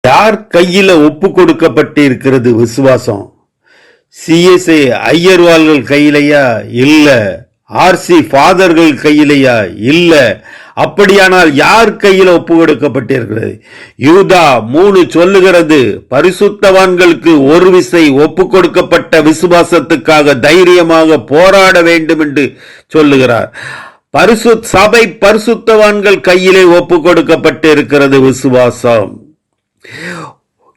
யார் கையில ஒப்பு கொடுக்கப்பட்டு இருக்கிறது விசுவாசம்? சிஎஸ்ஐ ஐயர்வாள்கள் கையிலையா? இல்ல. ஆர்சி ஃபாதர்கள் கையிலையா? இல்ல. அப்படியானால் யார் கையில ஒப்பு கொடுக்கப்பட்டிருக்கிறது? யூதா 3 சொல்லுகிறது, பரிசுத்தவான்களுக்கு ஒரு விசை ஒப்பு கொடுக்கப்பட்ட விசுவாசத்துக்காக தைரியமாக போராட வேண்டும் என்று சொல்லுகிறார். சபை பரிசுத்தவான்கள் கையிலே ஒப்பு கொடுக்கப்பட்டு இருக்கிறது விசுவாசம்.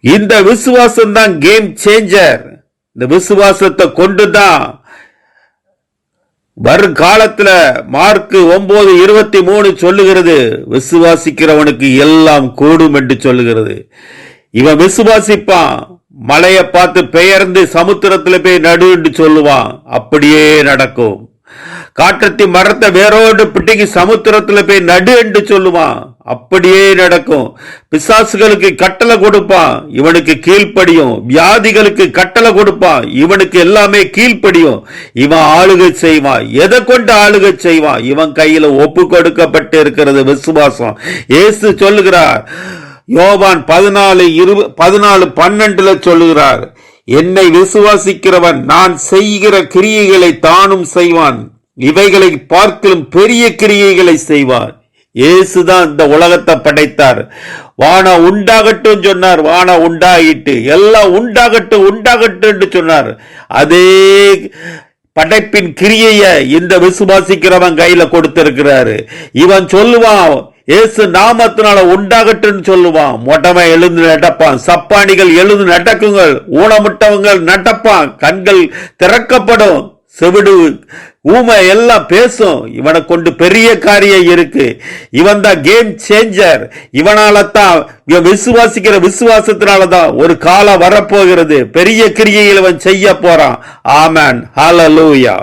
இந்த விசுவாசம் தான் கேம் சேஞ்சர். இந்த விசுவாசத்தை கொண்டுதான் வருங்காலத்துல மார்க் 9:23 சொல்லுகிறது, விசுவாசிக்கிறவனுக்கு எல்லாம் கூடும் என்று சொல்லுகிறது. இவன் விசுவாசிப்பான், மலையை பார்த்து பெயர்ந்து சமுத்திரத்துல போய் நடு என்று சொல்லுவான், அப்படியே நடக்கும். காட்டத்தி மரத்தை வேரோடு பிடிக்கி சமுத்திரத்துல போய் நடு என்று சொல்லுவான், அப்படியே நடக்கும். பிசாசுகளுக்கு கட்டளை கொடுப்பான், இவனுக்கு கீழ்ப்படியும். வியாதிகளுக்கு கட்டளை கொடுப்பான், இவனுக்கு எல்லாமே கீழ்ப்படியும். இவன் ஆளுகை செய்வான். எதை கொண்டு ஆளுகை செய்வான்? இவன் கையில ஒப்பு கொடுக்கப்பட்டு இருக்கிறது விசுவாசம். இயேசு சொல்லுகிறார், யோவான் 14:12 சொல்லுகிறார், என்னை விசுவாசிக்கிறவன் நான் செய்கிற கிரியைகளை தானும் செய்வான், இவைகளை பார்க்கலும் பெரிய கிரியைகளை செய்வான். இயேசுதான் இந்த உலகத்தை படைத்தார். வானம் உண்டாகட்டும் சொன்னார், வானம் உண்டாயிட்டு. எல்லாம் உண்டாகட்டும் உண்டாகட்டும் என்று சொன்னார். அதே படைப்பின் கிரியைய இந்த விசுவாசிக்கிறவன் கையில கொடுத்திருக்கிறாரு. இவன் சொல்லுவான், இயேசு நாமத்தினால உண்டாகட்டும் சொல்லுவான். மொட்டமை எழுந்து நடப்பான், சப்பானிகள் எழுந்து நடக்குங்கள், ஊனமுட்டவங்கள் நடப்பான், கண்கள் திறக்கப்படும், செவிடு ஊமை எல்லாம் பேசும். இவனை கொண்டு பெரிய காரியம் இருக்கு. இவன் தான் கேம் சேஞ்சர். இவனால தான், இவன் விசுவாசிக்கிற விசுவாசத்தினாலதான் ஒரு காலம் வரப்போகிறது. பெரிய கிரியைகள் இவன் செய்ய போறான். ஆமென், ஹல்லேலூயா.